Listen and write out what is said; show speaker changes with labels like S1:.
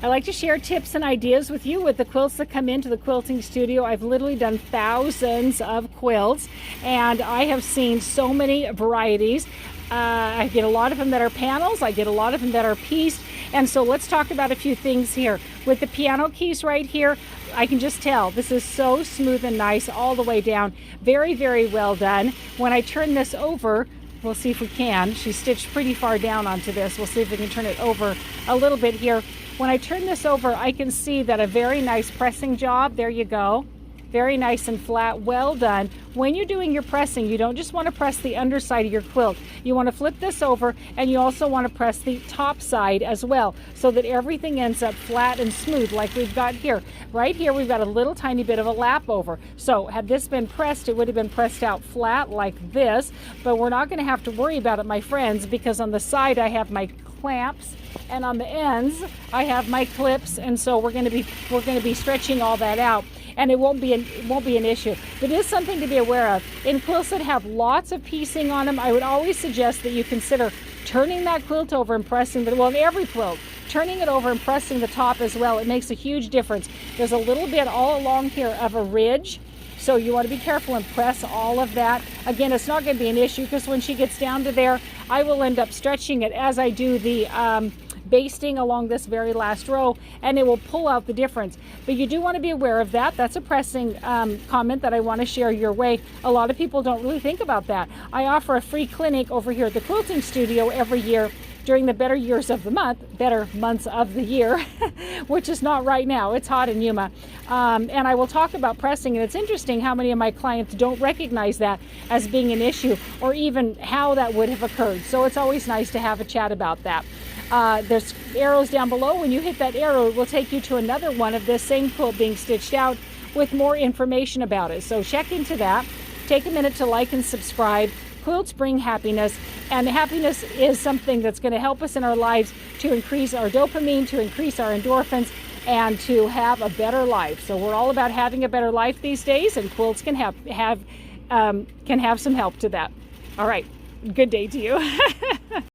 S1: I like to share tips and ideas with you with the quilts that come into the quilting studio. I've literally done thousands of quilts, and I have seen so many varieties. I get a lot of them that are panels. I get a lot of them that are pieced. And so let's talk about a few things here. With the piano keys right here, I can just tell this is so smooth and nice all the way down. Very, very well done. When I turn this over, we'll see if we can. She's stitched pretty far down onto this. We'll see if we can turn it over a little bit here. When I turn this over, I can see that a very nice pressing job. There you go. Very nice and flat, well done. When you're doing your pressing, you don't just want to press the underside of your quilt. You want to flip this over, and you also want to press the top side as well, so that everything ends up flat and smooth like we've got here. Right here, we've got a little tiny bit of a lap over. So had this been pressed, it would have been pressed out flat like this, but we're not going to have to worry about it, my friends, because on the side I have my clamps, and on the ends I have my clips, and so we're going to be stretching all that out, and it won't be an issue. But it is something to be aware of. In quilts that have lots of piecing on them, I would always suggest that you consider turning that quilt over and pressing the, well, in every quilt, turning it over and pressing the top as well. It makes a huge difference. There's a little bit all along here of a ridge, so you want to be careful and press all of that. Again, it's not going to be an issue, because when she gets down to there, I will end up stretching it as I do the basting along this very last row, and it will pull out the difference. But you do want to be aware of that. That's a pressing comment that I want to share your way. A lot of people don't really think about that. I offer a free clinic over here at the Quilting Studio every year during the better months of the year, which is not right now. It's hot in Yuma. And I will talk about pressing, and it's interesting how many of my clients don't recognize that as being an issue, or even how that would have occurred. So it's always nice to have a chat about that. There's arrows down below. When you hit that arrow, it will take you to another one of this same quilt being stitched out with more information about it. So check into that. Take a minute to like and subscribe. Quilts bring happiness, and happiness is something that's going to help us in our lives to increase our dopamine, to increase our endorphins, and to have a better life. So we're all about having a better life these days, and quilts can have some help to that. All right, good day to you.